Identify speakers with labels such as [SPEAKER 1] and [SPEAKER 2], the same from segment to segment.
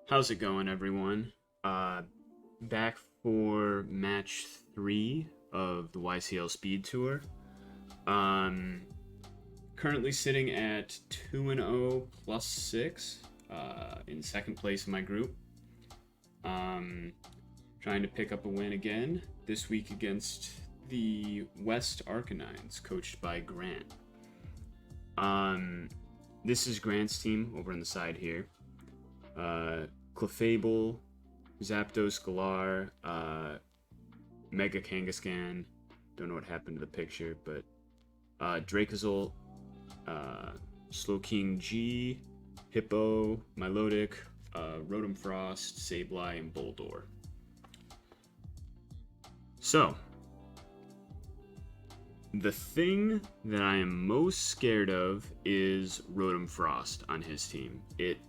[SPEAKER 1] How's it going, everyone? Back for match 3 of the YCL Speed Tour. Um, Currently sitting at 2-0 plus 6 in second place in my group. Um, Trying to pick up a win again this week against the West Arcanines, coached by Grant. Um, this is Grant's team over on the side here. Clefable, Zapdos Galar, Mega Kangaskhan. Don't know what happened to the picture, but Dracozolt, Slowking G, Hippo, Milotic, Rotom Frost, Sableye, and Boldor. So, the thing that I am most scared of is Rotom Frost on his team. It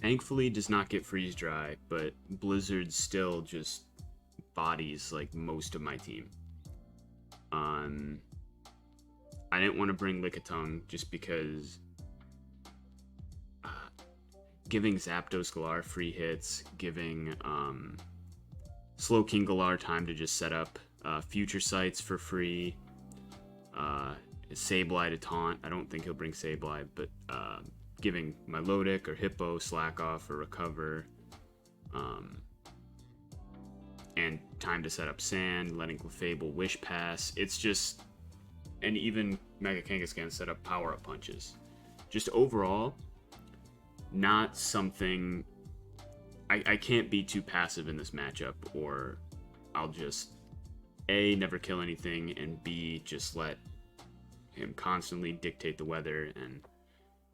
[SPEAKER 1] thankfully does not get freeze dry, but Blizzard still just bodies like most of my team. I didn't want to bring Lickitung just because giving Zapdos Galar free hits, giving Slowking Galar time to just set up future sites for free, Sableye to taunt. I don't think he'll bring Sableye, but giving Milotic or Hippo slack off or recover, and time to set up Sand, letting Clefable Wish Pass. It's just, and even Mega Kangaskhan set up Power Up Punches. Just overall, not something. I can't be too passive in this matchup, or I'll just A, never kill anything, and B, just let him constantly dictate the weather, and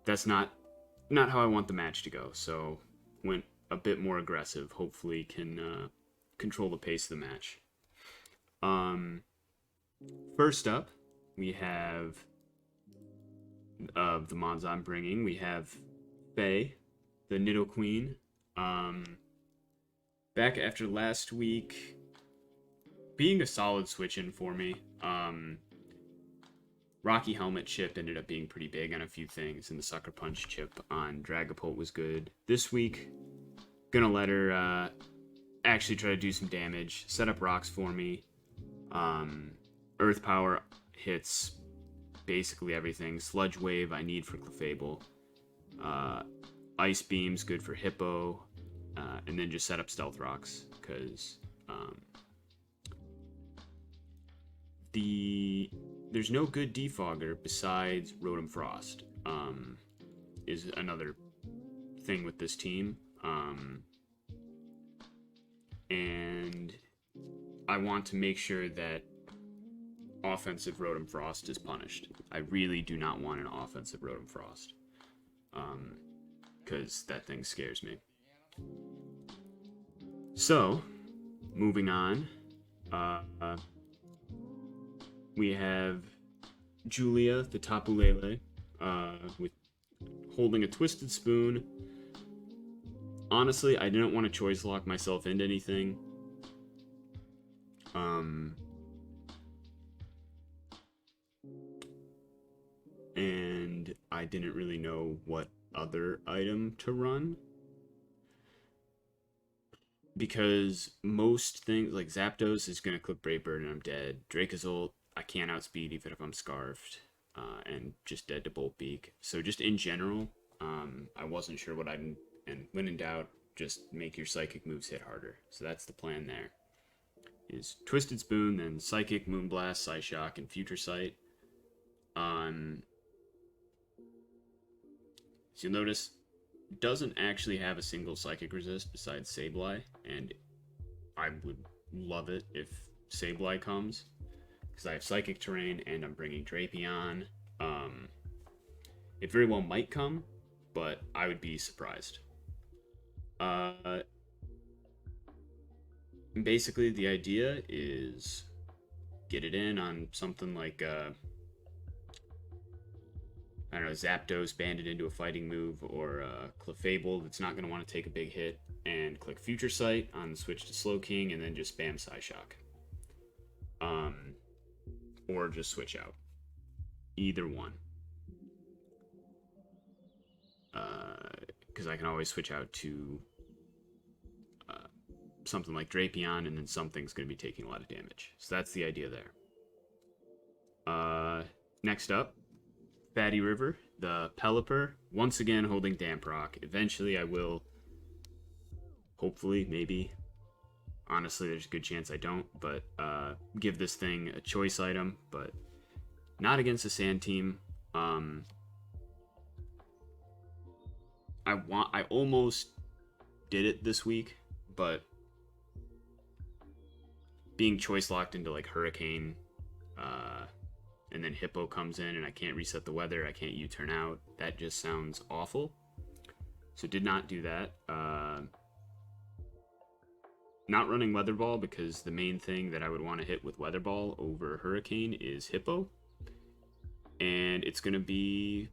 [SPEAKER 1] that's not how I want the match to go. So went a bit more aggressive. Hopefully can control the pace of the match. First up, we have of the mons I'm bringing. We have Faye, the Nidoqueen. Back after last week being a solid switch in for me. Rocky Helmet chip ended up being pretty big on a few things, and the Sucker Punch chip on Dragapult was good. This week, gonna let her actually try to do some damage, set up rocks for me. Earth Power hits basically everything. Sludge Wave I need for Clefable. Ice Beam's good for Hippo. And then just set up Stealth Rocks, because there's no good defogger besides Rotom Frost, is another thing with this team. And I want to make sure that offensive Rotom Frost is punished. I really do not want an offensive Rotom Frost, because that thing scares me. So, moving on, we have Julia, the Tapu Lele, with holding a Twisted Spoon. Honestly, I didn't want to choice lock myself into anything. And I didn't really know what other item to run, because most things like Zapdos is gonna click Brave Bird and I'm dead. Dracozolt I can't outspeed even if I'm scarfed, and just dead to Bolt Beak. So just in general, I wasn't sure what I'd, and when in doubt, just make your psychic moves hit harder. So that's the plan there. Is Twisted Spoon, then Psychic, Moonblast, Psyshock, and Future Sight. So you'll notice doesn't actually have a single Psychic resist besides Sableye, and I would love it if Sableye comes, because I have Psychic Terrain and I'm bringing Drapion. It very well might come, but I would be surprised. Basically, the idea is get it in on something like I don't know, Zapdos banded into a fighting move, or Clefable that's not going to want to take a big hit, and click Future Sight on the switch to Slowking, and then just spam Psyshock. Or just switch out. Either one. Because I can always switch out to something like Drapion, and then something's going to be taking a lot of damage. So that's the idea there. Next up, Fatty River, the Pelipper, once again holding Damp Rock. Eventually I will, hopefully, maybe, honestly there's a good chance I don't, but give this thing a choice item, but not against a sand team. I almost did it this week, but being choice locked into like Hurricane, and then Hippo comes in and I can't reset the weather, I can't U-turn out, that just sounds awful. So did not do that. Not running Weather Ball because the main thing that I would want to hit with Weather Ball over Hurricane is Hippo. And it's going to be,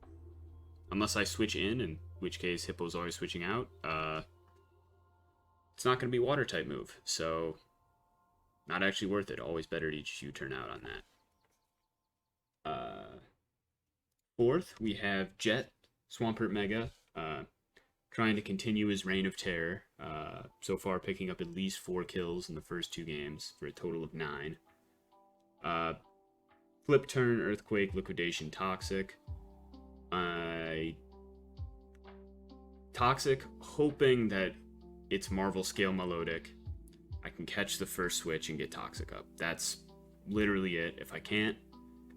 [SPEAKER 1] unless I switch in which case Hippo's always switching out, it's not going to be Water type move. So not actually worth it. Always better to just U-turn out on that. Fourth, we have Jet, Swampert Mega, trying to continue his reign of terror. So far picking up at least 4 kills in the first 2 games for a total of 9. Flip turn, Earthquake, Liquidation, Toxic. Toxic, hoping that it's Marvel Scale Melodic. I can catch the first switch and get Toxic up. That's literally it. If I can't,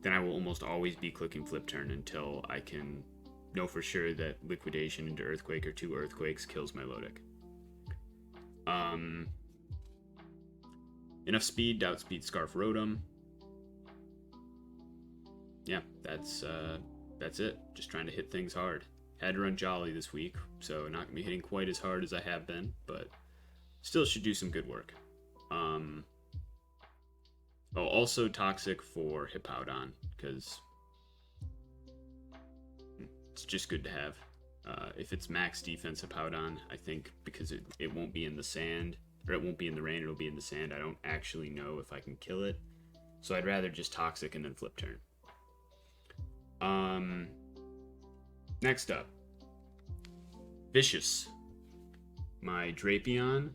[SPEAKER 1] then I will almost always be clicking Flip Turn until I can know for sure that Liquidation into Earthquake or 2 Earthquakes kills Melodic. Enough speed, Outspeed, Scarf, Rotom. Yeah, that's it. Just trying to hit things hard. Had to run Jolly this week, so not gonna be hitting quite as hard as I have been, but still should do some good work. Also Toxic for Hippowdon, because it's just good to have. If it's max defense Hippowdon, I think because it won't be in the sand, or it won't be in the rain, it'll be in the sand, I don't actually know if I can kill it. So I'd rather just Toxic and then Flip Turn. Next up, Vicious. My Drapion.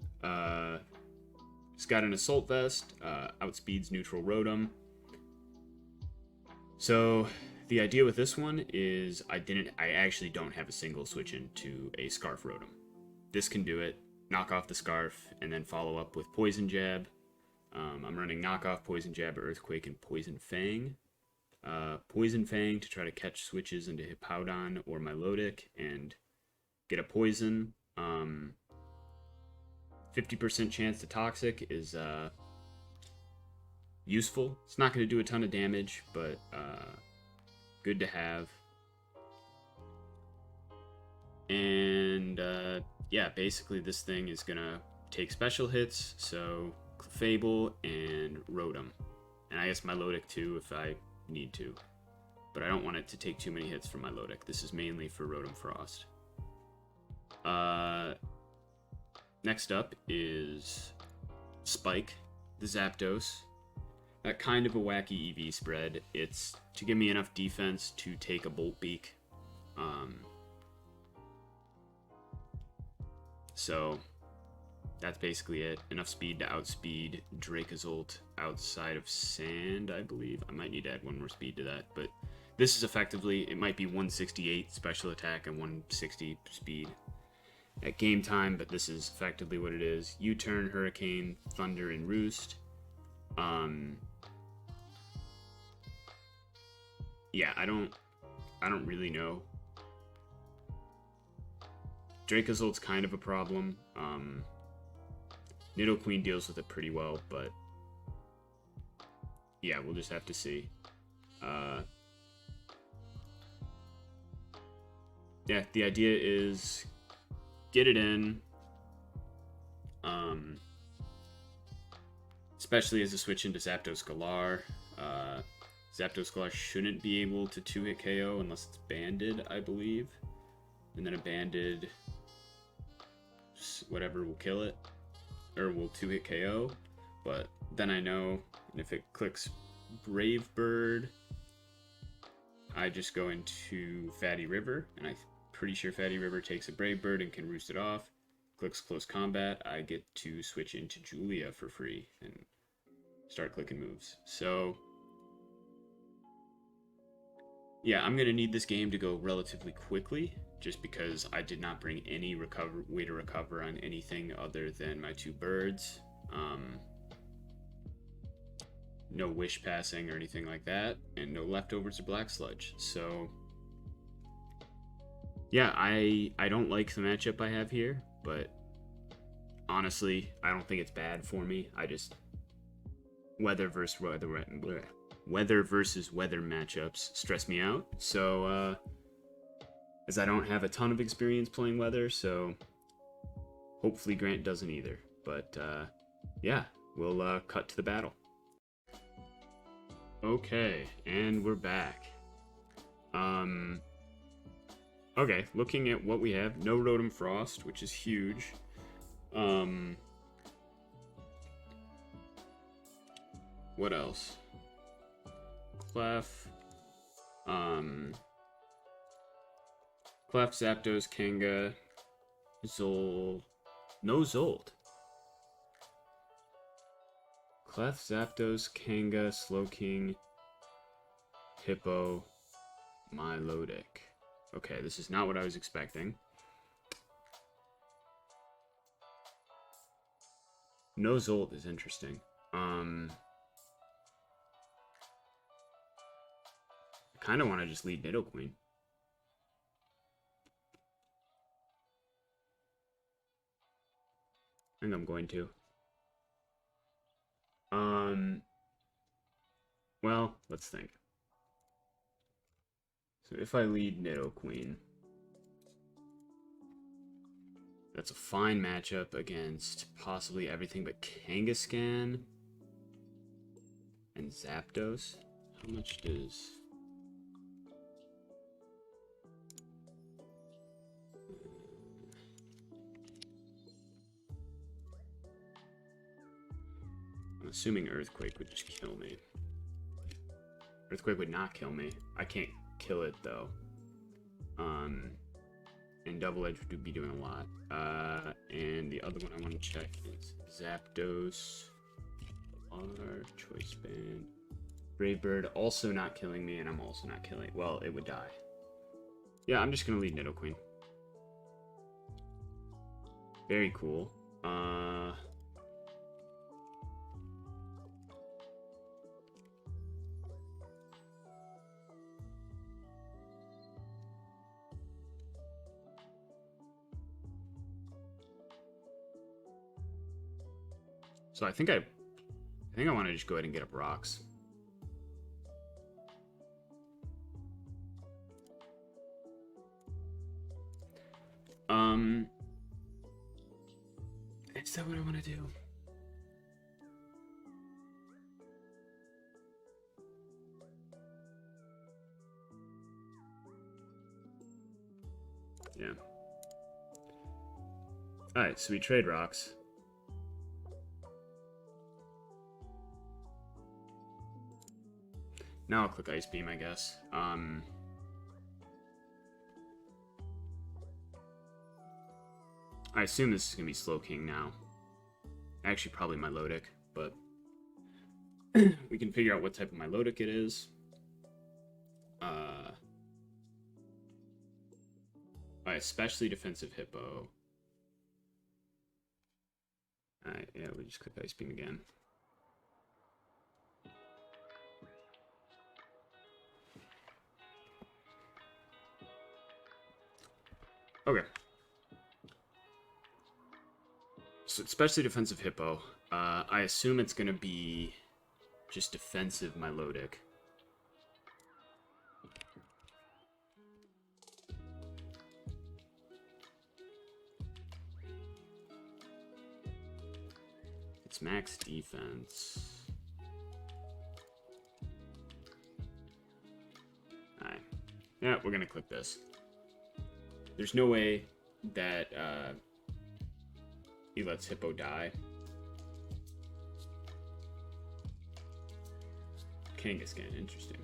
[SPEAKER 1] It's got an Assault Vest, outspeeds neutral Rotom. So the idea with this one is I actually don't have a single switch into a Scarf Rotom. This can do it. Knock off the Scarf and then follow up with Poison Jab. I'm running Knock Off, Poison Jab, Earthquake, and Poison Fang. Poison Fang to try to catch switches into Hippowdon or Milotic and get a Poison. 50% chance to Toxic is useful. It's not going to do a ton of damage, but good to have. And yeah, basically this thing is going to take special hits, so Clefable and Rotom. And I guess Milotic too if I need to. But I don't want it to take too many hits from Milotic. This is mainly for Rotom Frost. Next up is Spike, the Zapdos. That kind of a wacky EV spread. It's to give me enough defense to take a Bolt Beak. So that's basically it. Enough speed to outspeed Dracozolt outside of sand, I believe. I might need to add one more speed to that, but this is effectively, it might be 168 special attack and 160 speed at game time, but this is effectively what it is. U-turn, Hurricane, Thunder, and Roost. Yeah, I don't really know. Dracozolt's kind of a problem. Nidoqueen deals with it pretty well, but yeah, we'll just have to see. Yeah, the idea is get it in, especially as a switch into Zapdos Galar. Zapdos Galar shouldn't be able to 2-hit KO unless it's banded, I believe. And then a banded whatever will kill it, or will 2-hit KO. But then I know, and if it clicks Brave Bird, I just go into Fatty River, and I'm pretty sure Fatty River takes a Brave Bird and can roost it off. clicks close combat, I get to switch into Julia for free and start clicking moves. So yeah, I'm gonna need this game to go relatively quickly, just because I did not bring any way to recover on anything other than my 2 birds. No wish passing or anything like that, and no leftovers or black sludge. So yeah, I don't like the matchup I have here, but honestly, I don't think it's bad for me. I just weather versus weather matchups stress me out. So as I don't have a ton of experience playing weather, so hopefully Grant doesn't either. But yeah, we'll cut to the battle. Okay, and we're back. Okay, looking at what we have, no Rotom Frost, which is huge. What else? Clef. Clef, Zapdos, Kanga, Zold. No Zold. Clef, Zapdos, Kanga, Slowking, Hippo, Milotic. Okay, this is not what I was expecting. No Zolt is interesting. I kind of want to just lead Nidoqueen. I think I'm going to. Well, let's think. So if I lead Nidoqueen, that's a fine matchup against possibly everything but Kangaskhan and Zapdos. How much does... I'm assuming Earthquake would just kill me. Earthquake would not kill me. I can't kill it though. And Double Edge would be doing a lot. And the other one I want to check is Zapdos. R, Choice Band. Brave Bird also not killing me, and I'm also not killing. Well, it would die. Yeah, I'm just gonna lead Nidoqueen. Very cool. So I think I want to just go ahead and get up rocks. Is that what I want to do? Yeah. Alright, so we trade rocks. Now I'll click Ice Beam, I guess. I assume this is going to be Slowking now. Actually, probably Milotic, but we can figure out what type of Milotic it is. Especially Defensive Hippo. Alright, yeah, we just click Ice Beam again. Okay. So especially Defensive Hippo. I assume it's going to be just Defensive Milotic. It's max defense. Alright. Yeah, we're going to click this. There's no way that he lets Hippo die. Kangaskhan, interesting.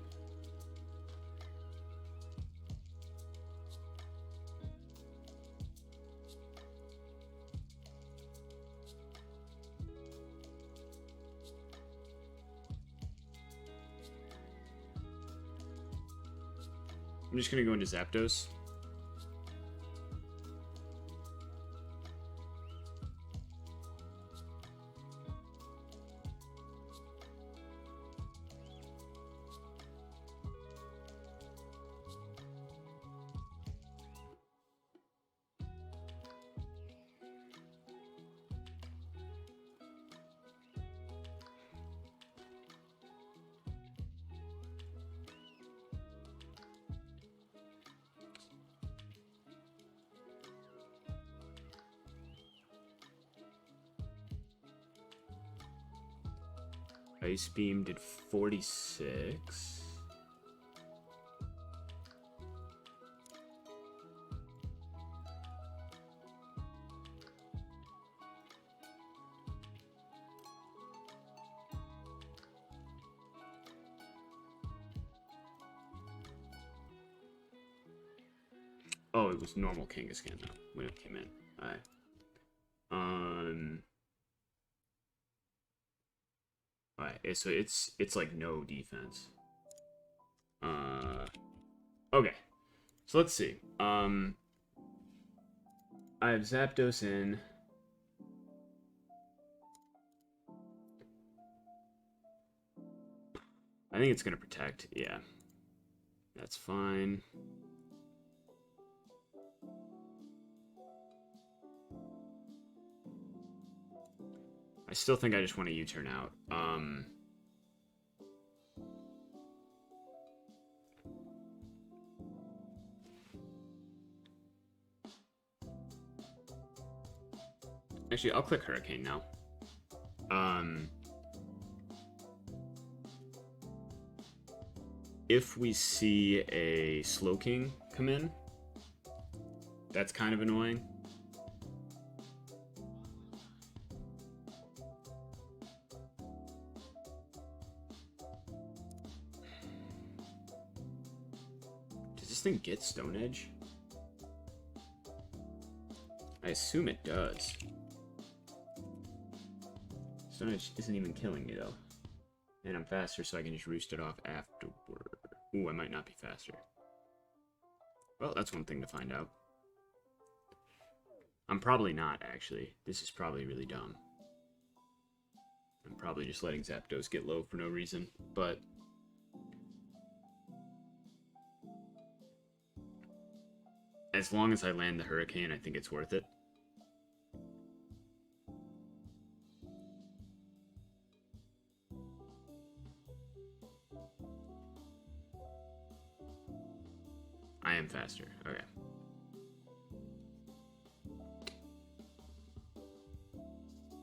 [SPEAKER 1] I'm just gonna go into Zapdos. Ice Beam did 46. Oh, it was normal Kangaskhan though when it came in. Alright. Alright, so it's like no defense. Okay. So let's see. I have Zapdos in. I think it's gonna protect, yeah. That's fine. I still think I just want to U-turn out. Actually, I'll click Hurricane now. If we see a Slowking come in, that's kind of annoying. Does this thing get Stone Edge? I assume it does. Stone Edge isn't even killing me though. And I'm faster, so I can just roost it off afterward. Ooh, I might not be faster. Well, that's one thing to find out. I'm probably not, actually. This is probably really dumb. I'm probably just letting Zapdos get low for no reason, but... as long as I land the Hurricane, I think it's worth it. I am faster. Okay.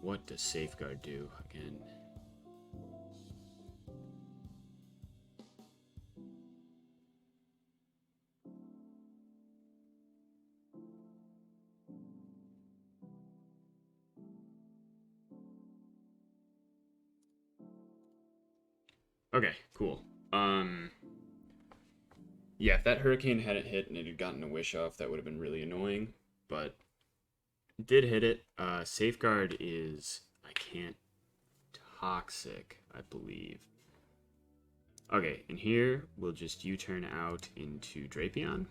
[SPEAKER 1] What does Safeguard do again? Okay, cool. Yeah, if that Hurricane hadn't hit and it had gotten a Wish off, that would have been really annoying, but it did hit it. Safeguard is, I can't, Toxic, I believe. Okay, and here we'll just U-turn out into Drapion.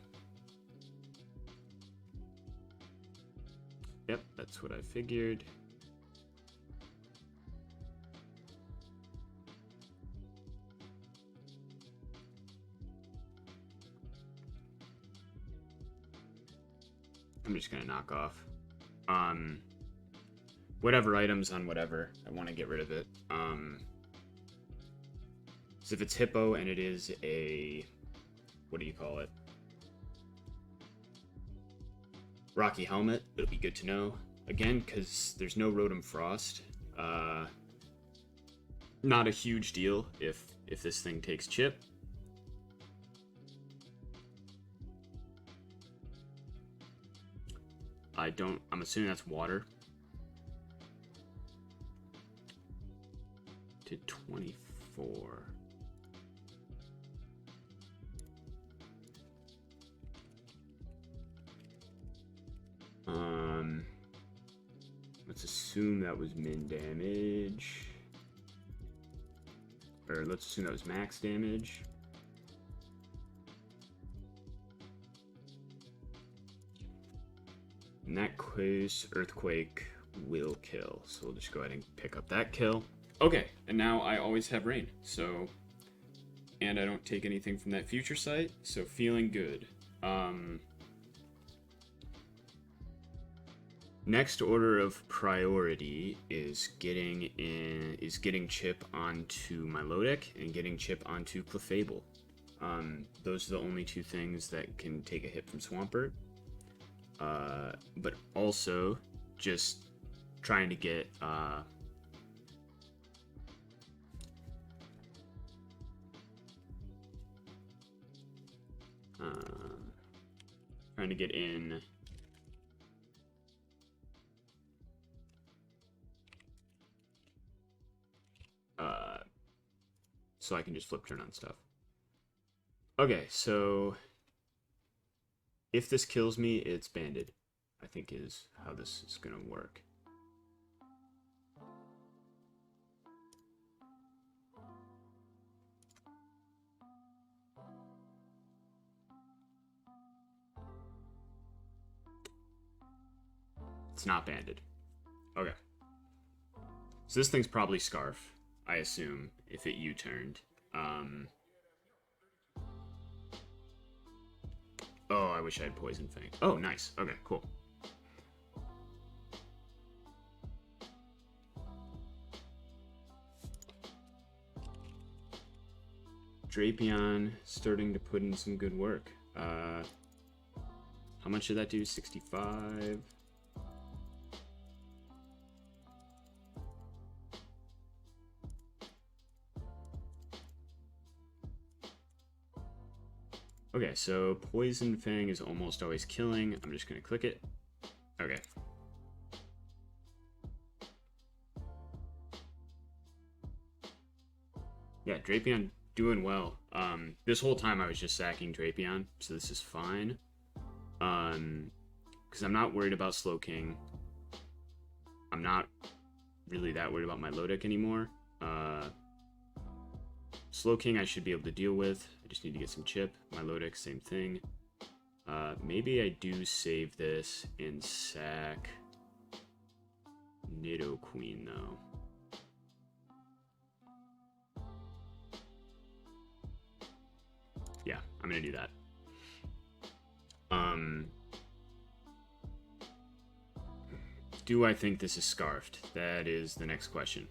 [SPEAKER 1] Yep, that's what I figured. I'm just gonna knock off. Whatever items on whatever, I want to get rid of it. So if it's Hippo and it is a, what do you call it? Rocky Helmet, it'll be good to know. Again, because there's no Rotom Frost. Not a huge deal if this thing takes Chip. I'm assuming that's water. To 24. Let's assume that was min damage. Or let's assume that was max damage. In that case, Earthquake will kill. So we'll just go ahead and pick up that kill. Okay, and now I always have rain. So, and I don't take anything from that future sight. So feeling good. Next order of priority is getting Chip onto my low deck and getting Chip onto Clefable. Those are the only two things that can take a hit from Swampert. But also just trying to get in so I can just flip turn on stuff. Okay, so if this kills me, it's banded, I think is how this is gonna work. It's not banded. Okay. So this thing's probably Scarf, I assume, if it U-turned. Oh, I wish I had Poison Fang. Oh, nice. Okay, cool. Drapion starting to put in some good work. How much did that do? 65. Okay, so Poison Fang is almost always killing. I'm just gonna click it. Okay. Yeah, Drapion doing well. This whole time I was just sacking Drapion, so this is fine. Because I'm not worried about Slowking. I'm not really that worried about my low deck anymore. Slowking I should be able to deal with. I just need to get some chip. My low deck, same thing. Maybe I do save this and sack Nidoqueen though. Yeah, I'm gonna do that. Do I think this is Scarfed? That is the next question.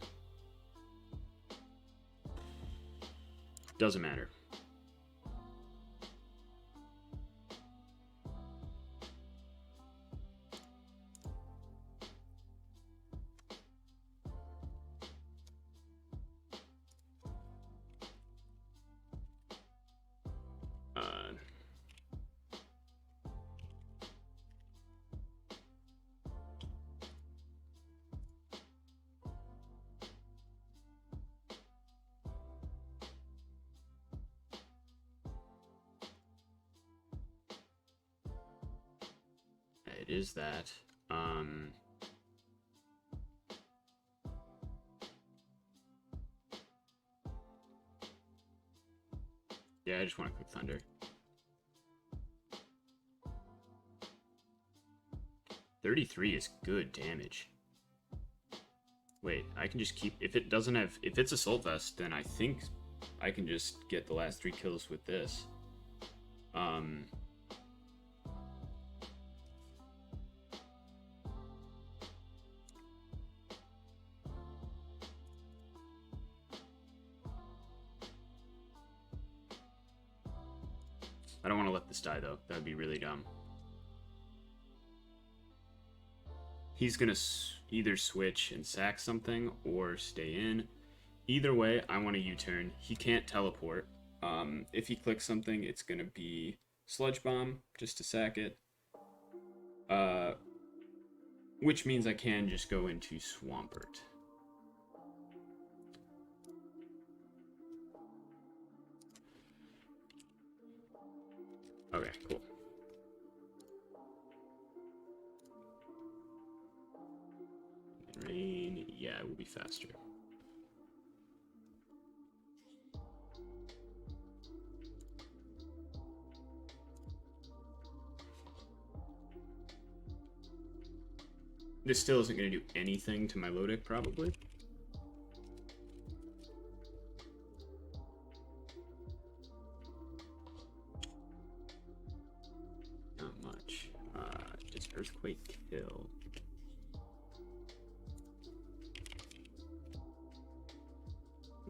[SPEAKER 1] Doesn't matter. It is that. Yeah, I just want to click Thunder. $33 is good damage. Wait, I can just keep... If it doesn't have... If it's Assault Vest, then I think I can just get the last 3 kills with this. I don't want to let this die, though. That would be really dumb. He's going to either switch and sack something or stay in. Either way, I want a U-turn. He can't teleport. If he clicks something, it's going to be Sludge Bomb, just to sack it. Which means I can just go into Swampert. Okay, cool. Rain, yeah, it will be faster. This still isn't going to do anything to my low deck, probably. Not much. Does Earthquake kill?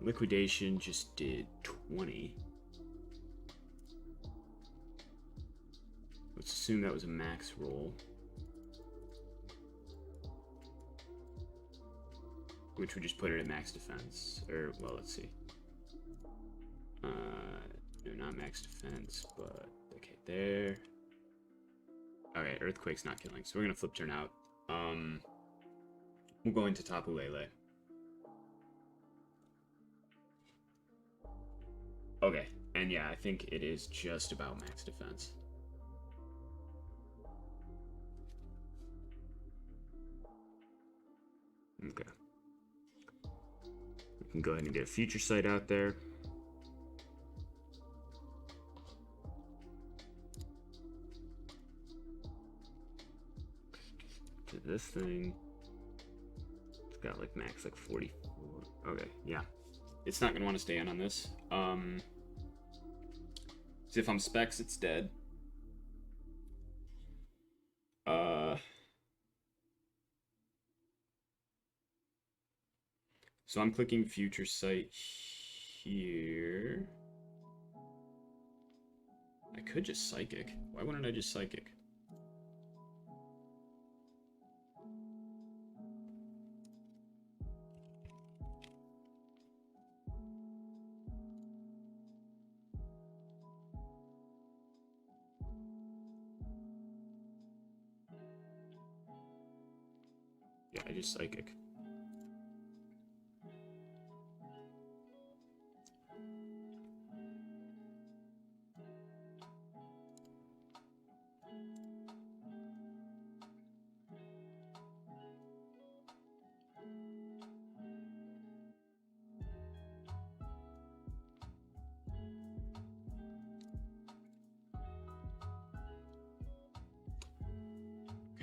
[SPEAKER 1] Liquidation just did 20. Let's assume that was a max roll. Which would just put it at max defense. Or, well, let's see. No, not max defense, but... Okay, there. Okay, Earthquake's not killing, so we're gonna flip turn out. We'll go into Tapu Lele. Okay, and yeah, I think it is just about max defense. Okay. We can go ahead and get a Future Sight out there. To this thing. It's got like max like 44. Okay, yeah. It's not going to want to stay in on this. So if I'm specs, it's dead. So I'm clicking Future Sight here. I could just Psychic. Why wouldn't I just Psychic? Yeah, I just Psychic.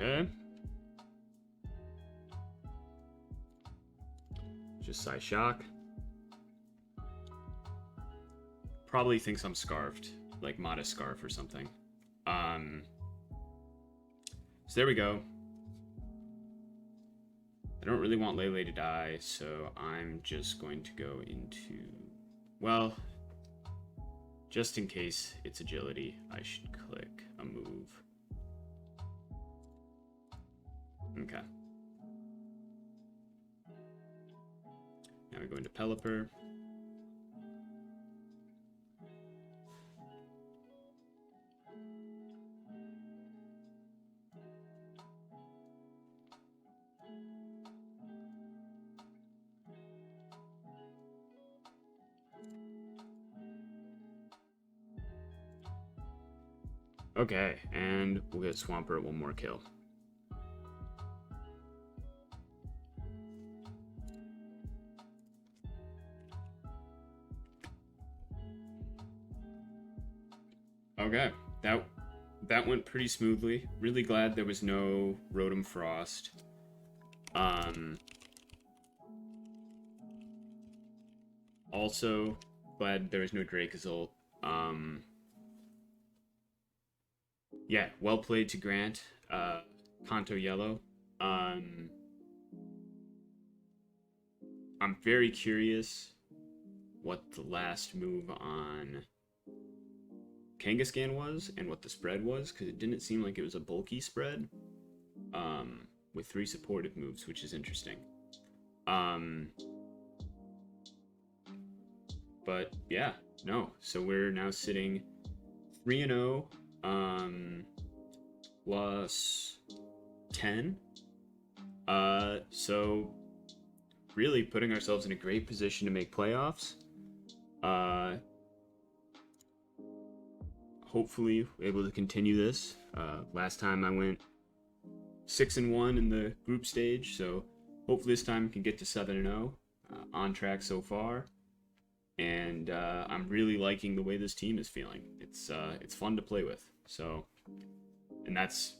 [SPEAKER 1] Okay. Just Psy Shock. Probably thinks I'm Scarfed, like Modest Scarf or something. So there we go. I don't really want Lele to die, so I'm just going to go into... Well, just in case it's agility, I should click a move. Okay. Now we go into Pelipper. Okay, and we'll get Swampert at one more kill. Okay, that went pretty smoothly. Really glad there was no Rotom Frost. Also glad there was no Dracozolt. Yeah, well played to Grant. Kanto Yellow. I'm very curious what the last move on Kangaskhan was and what the spread was, because it didn't seem like it was a bulky spread with 3 supportive moves, which is interesting. But yeah, no. So we're now sitting 3-0, plus 10. So really putting ourselves in a great position to make playoffs. Hopefully able to continue this. Last time I went 6-1 in the group stage, so hopefully this time we can get to 7-0. On track so far, and I'm really liking the way this team is feeling. It's fun to play with. So, and that's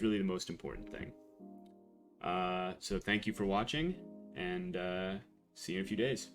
[SPEAKER 1] really the most important thing. So thank you for watching, and see you in a few days.